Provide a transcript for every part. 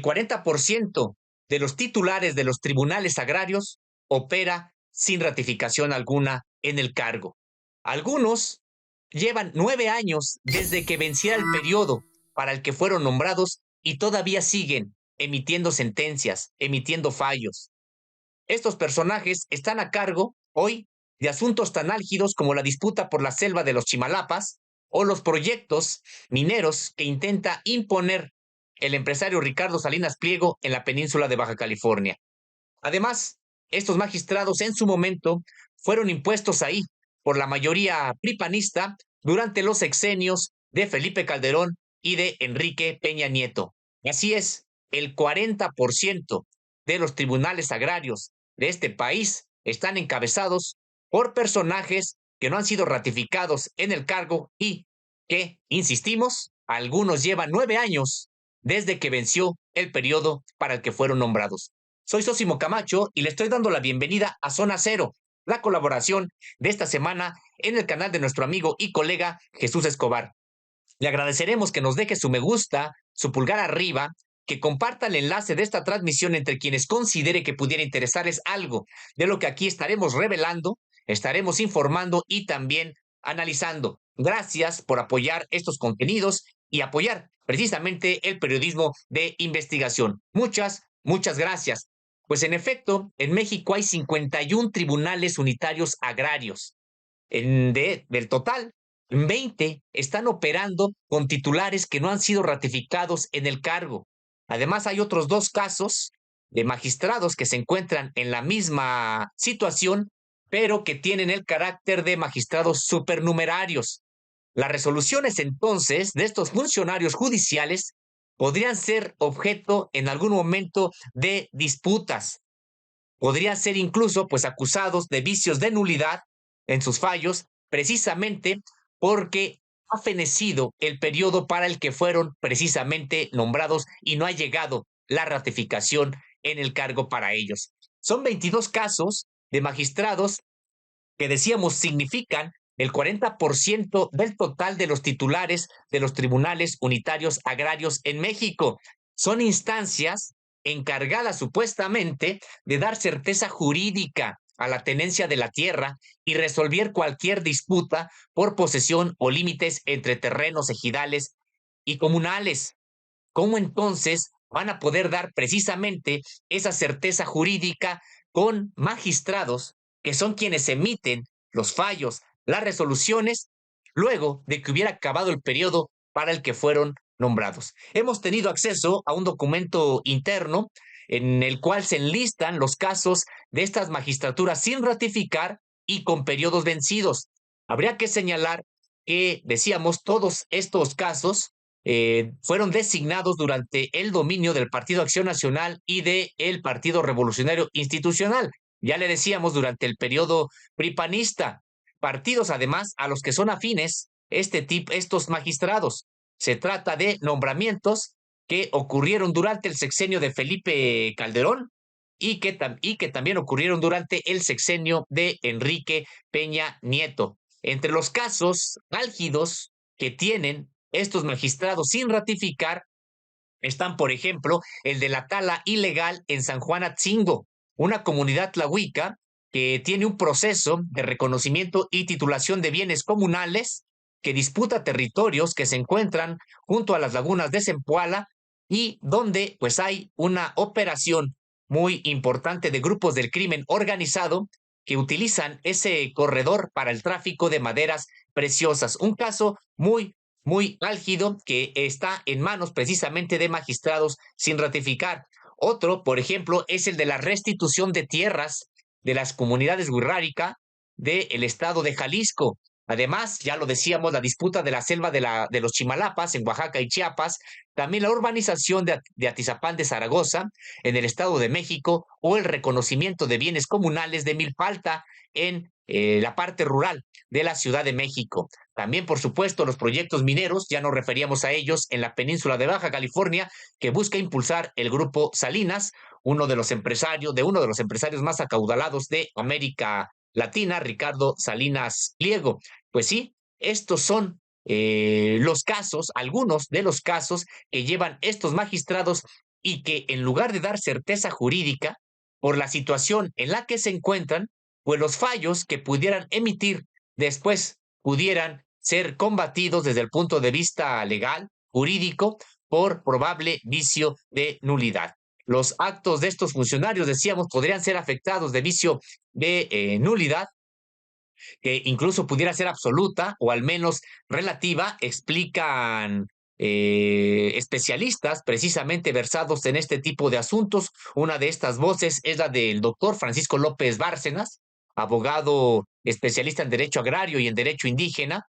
40% de los titulares de los tribunales agrarios opera sin ratificación alguna en el cargo. Algunos llevan 9 años desde que venciera el periodo para el que fueron nombrados y todavía siguen emitiendo sentencias, emitiendo fallos. Estos personajes están a cargo hoy de asuntos tan álgidos como la disputa por la selva de los Chimalapas o los proyectos mineros que intenta imponer el empresario Ricardo Salinas Pliego en la península de Baja California. Además, estos magistrados en su momento fueron impuestos ahí por la mayoría pripanista durante los sexenios de Felipe Calderón y de Enrique Peña Nieto. Así es, el 40% de los tribunales agrarios de este país están encabezados por personajes que no han sido ratificados en el cargo y que, insistimos, algunos llevan 9 años desde que venció el periodo para el que fueron nombrados. Soy Sósimo Camacho y le estoy dando la bienvenida a Zona Cero, la colaboración de esta semana en el canal de nuestro amigo y colega Jesús Escobar. Le agradeceremos que nos deje su me gusta, su pulgar arriba, que comparta el enlace de esta transmisión entre quienes considere que pudiera interesarles algo de lo que aquí estaremos revelando, estaremos informando y también analizando. Gracias por apoyar estos contenidos y apoyar precisamente el periodismo de investigación. Muchas gracias. Pues en efecto, en México hay 51 tribunales unitarios agrarios. Del total, 20 están operando con titulares que no han sido ratificados en el cargo. Además, hay otros 2 casos de magistrados que se encuentran en la misma situación, pero que tienen el carácter de magistrados supernumerarios. Las resoluciones entonces de estos funcionarios judiciales podrían ser objeto en algún momento de disputas. Podrían ser incluso pues acusados de vicios de nulidad en sus fallos, precisamente porque ha fenecido el periodo para el que fueron precisamente nombrados y no ha llegado la ratificación en el cargo para ellos. Son 22 casos de magistrados que decíamos significan el 40% del total de los titulares de los tribunales unitarios agrarios en México. Son instancias encargadas supuestamente de dar certeza jurídica a la tenencia de la tierra y resolver cualquier disputa por posesión o límites entre terrenos ejidales y comunales. ¿Cómo entonces van a poder dar precisamente esa certeza jurídica con magistrados que son quienes emiten los fallos, las resoluciones, luego de que hubiera acabado el periodo para el que fueron nombrados? Hemos tenido acceso a un documento interno en el cual se enlistan los casos de estas magistraturas sin ratificar y con periodos vencidos. Habría que señalar que, decíamos, todos estos casos fueron designados durante el dominio del Partido Acción Nacional y del Partido Revolucionario Institucional. Ya le decíamos, durante el periodo pripanista, partidos además a los que son afines estos magistrados. Se trata de nombramientos que ocurrieron durante el sexenio de Felipe Calderón y que también ocurrieron durante el sexenio de Enrique Peña Nieto. Entre los casos álgidos que tienen estos magistrados sin ratificar están, por ejemplo, el de la tala ilegal en San Juan Atzingo, una comunidad tlahuica que tiene un proceso de reconocimiento y titulación de bienes comunales, que disputa territorios que se encuentran junto a las lagunas de Zempoala y donde pues hay una operación muy importante de grupos del crimen organizado que utilizan ese corredor para el tráfico de maderas preciosas. Un caso muy álgido que está en manos precisamente de magistrados sin ratificar. Otro, por ejemplo, es el de la restitución de tierras de las comunidades wixárika del estado de Jalisco. Además, ya lo decíamos, la disputa de la selva de los Chimalapas en Oaxaca y Chiapas, también la urbanización de Atizapán de Zaragoza en el Estado de México o el reconocimiento de bienes comunales de Milpalta en la parte rural de la Ciudad de México. También, por supuesto, los proyectos mineros, ya nos referíamos a ellos, en la península de Baja California, que busca impulsar el grupo Salinas, uno de los empresarios más acaudalados de América Latina, Ricardo Salinas Pliego. Pues sí, estos son los casos, algunos de los casos que llevan estos magistrados y que en lugar de dar certeza jurídica por la situación en la que se encuentran, pues los fallos que pudieran emitir después pudieran ser combatidos desde el punto de vista legal, jurídico, por probable vicio de nulidad. Los actos de estos funcionarios, decíamos, podrían ser afectados de vicio de nulidad, que incluso pudiera ser absoluta o al menos relativa, explican especialistas precisamente versados en este tipo de asuntos. Una de estas voces es la del doctor Francisco López Bárcenas, abogado especialista en derecho agrario y en derecho indígena,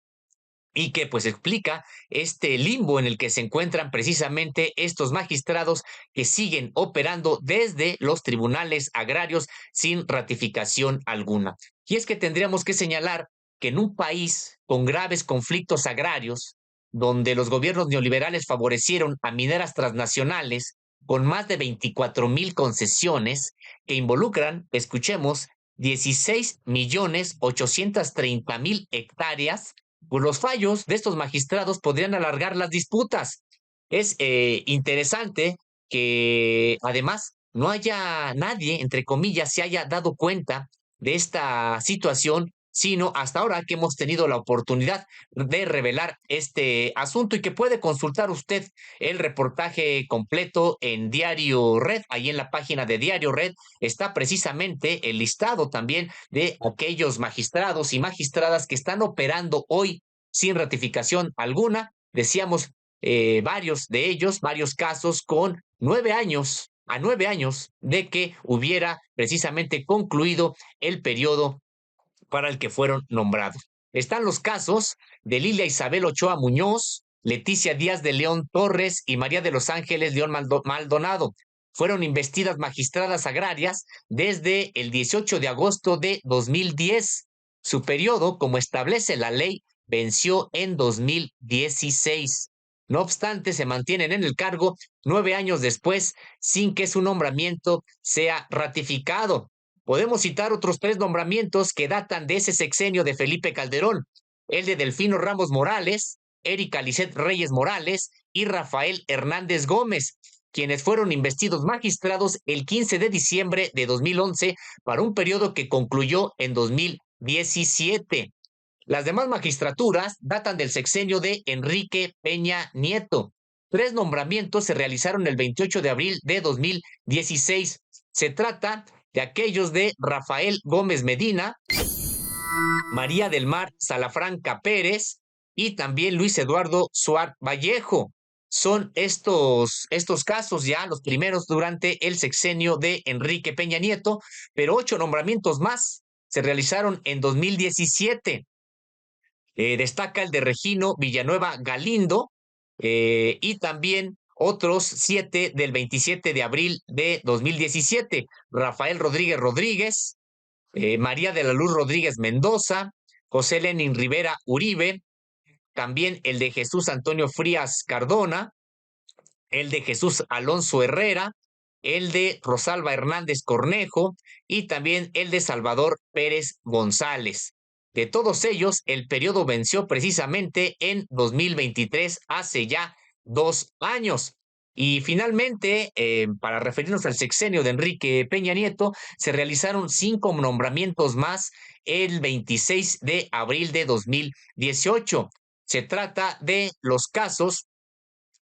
y que pues explica este limbo en el que se encuentran precisamente estos magistrados que siguen operando desde los tribunales agrarios sin ratificación alguna. Y es que tendríamos que señalar que en un país con graves conflictos agrarios, donde los gobiernos neoliberales favorecieron a mineras transnacionales con más de 24,000 concesiones que involucran, escuchemos, 16,830,000 hectáreas, pues los fallos de estos magistrados podrían alargar las disputas. Es interesante que además no haya nadie, entre comillas, se haya dado cuenta de esta situación, sino hasta ahora que hemos tenido la oportunidad de revelar este asunto y que puede consultar usted el reportaje completo en Diario Red. Ahí en la página de Diario Red está precisamente el listado también de aquellos magistrados y magistradas que están operando hoy sin ratificación alguna. Decíamos, varios de ellos, varios casos con 9 años, a 9 años de que hubiera precisamente concluido el periodo para el que fueron nombrados. Están los casos de Lilia Isabel Ochoa Muñoz, Leticia Díaz de León Torres y María de los Ángeles León Maldonado. Fueron investidas magistradas agrarias desde el 18 de agosto de 2010. Su periodo, como establece la ley, venció en 2016. No obstante, se mantienen en el cargo 9 años después sin que su nombramiento sea ratificado. Podemos citar otros 3 nombramientos que datan de ese sexenio de Felipe Calderón: el de Delfino Ramos Morales, Erika Lisset Reyes Morales y Rafael Hernández Gómez, quienes fueron investidos magistrados el 15 de diciembre de 2011 para un periodo que concluyó en 2017. Las demás magistraturas datan del sexenio de Enrique Peña Nieto. 3 nombramientos se realizaron el 28 de abril de 2016. Se trata de aquellos de Rafael Gómez Medina, María del Mar Salafranca Pérez y también Luis Eduardo Suárez Vallejo. Son estos casos ya los primeros durante el sexenio de Enrique Peña Nieto, pero 8 nombramientos más se realizaron en 2017. Destaca el de Regino Villanueva Galindo, y también otros 7 del 27 de abril de 2017. Rafael Rodríguez Rodríguez, María de la Luz Rodríguez Mendoza, José Lenin Rivera Uribe, también el de Jesús Antonio Frías Cardona, el de Jesús Alonso Herrera, el de Rosalba Hernández Cornejo y también el de Salvador Pérez González. De todos ellos, el periodo venció precisamente en 2023, hace ya 2 años. Y finalmente, para referirnos al sexenio de Enrique Peña Nieto, se realizaron 5 nombramientos más el 26 de abril de 2018. Se trata de los casos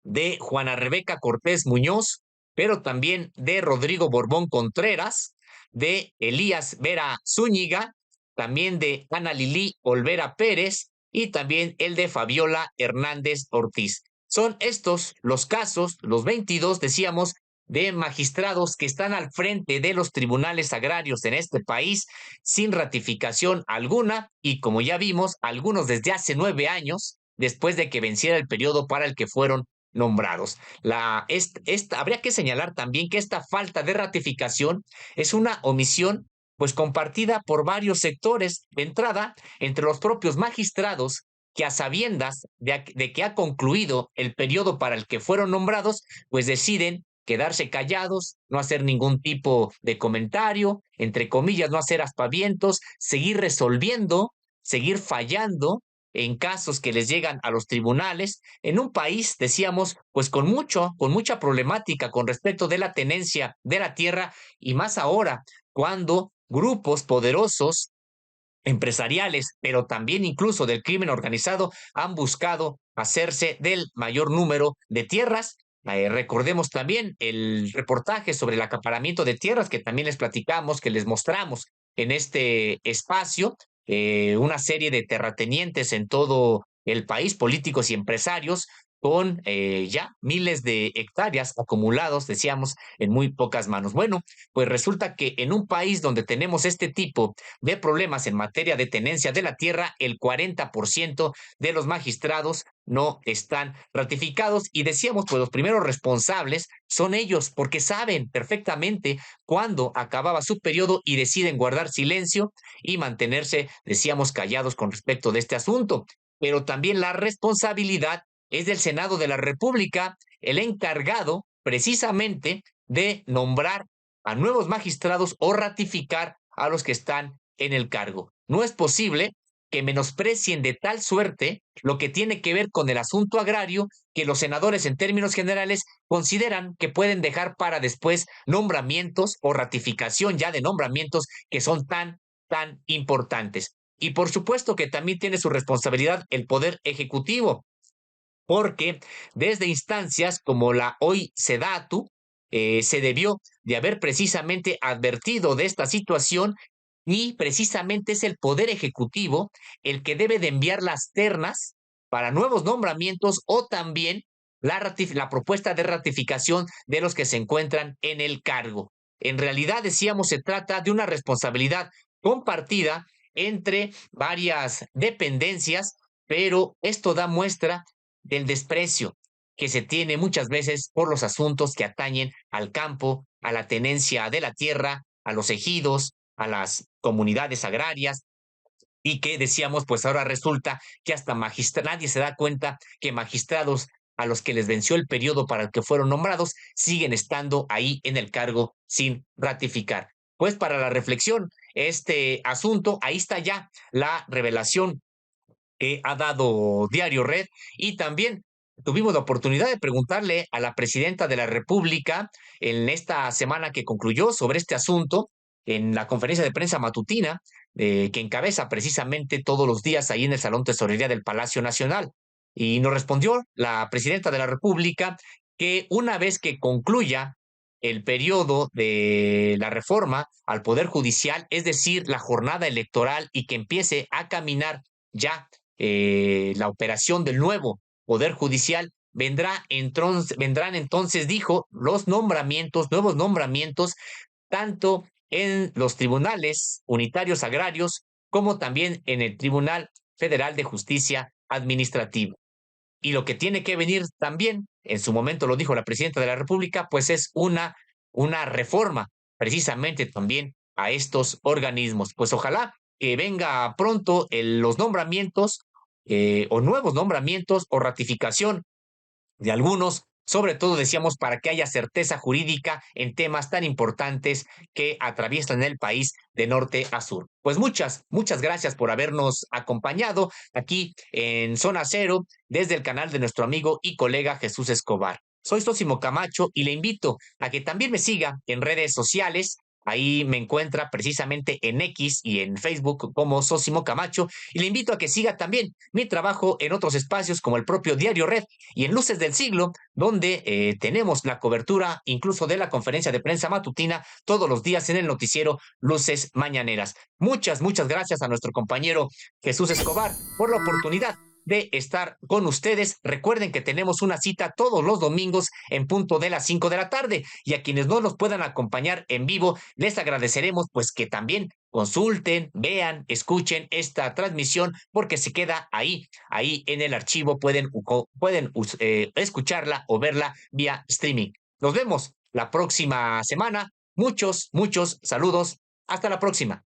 de Juana Rebeca Cortés Muñoz, pero también de Rodrigo Borbón Contreras, de Elías Vera Zúñiga, también de Ana Lilí Olvera Pérez y también el de Fabiola Hernández Ortiz. Son estos los casos, los 22, decíamos, de magistrados que están al frente de los tribunales agrarios en este país sin ratificación alguna y, como ya vimos, algunos desde hace 9 años, después de que venciera el periodo para el que fueron nombrados. Habría que señalar también que esta falta de ratificación es una omisión pues compartida por varios sectores. De entrada, entre los propios magistrados, que a sabiendas de que ha concluido el periodo para el que fueron nombrados, pues deciden quedarse callados, no hacer ningún tipo de comentario, entre comillas, no hacer aspavientos, seguir resolviendo, seguir fallando en casos que les llegan a los tribunales, en un país, decíamos, pues con mucha problemática con respecto de la tenencia de la tierra, y más ahora, cuando grupos poderosos empresariales, pero también incluso del crimen organizado, han buscado hacerse del mayor número de tierras. Recordemos también el reportaje sobre el acaparamiento de tierras que también les platicamos, que les mostramos en este espacio, una serie de terratenientes en todo el país, políticos y empresarios, con ya miles de hectáreas acumulados, decíamos, en muy pocas manos. Bueno, pues resulta que en un país donde tenemos este tipo de problemas en materia de tenencia de la tierra, el 40% de los magistrados no están ratificados y decíamos, pues los primeros responsables son ellos, porque saben perfectamente cuándo acababa su periodo y deciden guardar silencio y mantenerse, decíamos, callados con respecto de este asunto. Pero también la responsabilidad es del Senado de la República, el encargado precisamente de nombrar a nuevos magistrados o ratificar a los que están en el cargo. No es posible que menosprecien de tal suerte lo que tiene que ver con el asunto agrario, que los senadores en términos generales consideran que pueden dejar para después nombramientos o ratificación ya de nombramientos que son tan importantes. Y por supuesto que también tiene su responsabilidad el Poder Ejecutivo, porque desde instancias como la hoy Sedatu, se debió de haber precisamente advertido de esta situación, y precisamente es el Poder Ejecutivo el que debe de enviar las ternas para nuevos nombramientos o también la propuesta de ratificación de los que se encuentran en el cargo. En realidad, decíamos, se trata de una responsabilidad compartida entre varias dependencias, pero esto da muestra del desprecio que se tiene muchas veces por los asuntos que atañen al campo, a la tenencia de la tierra, a los ejidos, a las comunidades agrarias, y que decíamos, pues ahora resulta que hasta nadie se da cuenta que magistrados a los que les venció el periodo para el que fueron nombrados siguen estando ahí en el cargo sin ratificar. Pues para la reflexión, este asunto, ahí está ya la revelación que ha dado Diario Red, y también tuvimos la oportunidad de preguntarle a la presidenta de la República en esta semana que concluyó sobre este asunto en la conferencia de prensa matutina, que encabeza precisamente todos los días ahí en el Salón Tesorería del Palacio Nacional. Y nos respondió la presidenta de la República que una vez que concluya el periodo de la reforma al Poder Judicial, es decir, la jornada electoral, y que empiece a caminar ya la operación del nuevo Poder Judicial, vendrán entonces, dijo, los nombramientos, nuevos nombramientos, tanto en los tribunales unitarios agrarios como también en el Tribunal Federal de Justicia Administrativa. Y lo que tiene que venir también, en su momento lo dijo la presidenta de la República, pues es una reforma precisamente también a estos organismos. Pues ojalá que venga pronto los nombramientos, o nuevos nombramientos o ratificación de algunos, sobre todo decíamos para que haya certeza jurídica en temas tan importantes que atraviesan el país de norte a sur. Pues muchas gracias por habernos acompañado aquí en Zona Cero desde el canal de nuestro amigo y colega Jesús Escobar. Soy Sósimo Camacho y le invito a que también me siga en redes sociales. Ahí me encuentra precisamente en X y en Facebook como Sósimo Camacho, y le invito a que siga también mi trabajo en otros espacios como el propio Diario Red y en Luces del Siglo, donde tenemos la cobertura incluso de la conferencia de prensa matutina todos los días en el noticiero Luces Mañaneras. Muchas gracias a nuestro compañero Jesús Escobar por la oportunidad de estar con ustedes. Recuerden que tenemos una cita todos los domingos en punto de las 5 de la tarde, y a quienes no nos puedan acompañar en vivo, les agradeceremos pues que también consulten, vean, escuchen esta transmisión, porque se queda ahí en el archivo, pueden escucharla o verla vía streaming. Nos vemos la próxima semana. Muchos saludos. Hasta la próxima.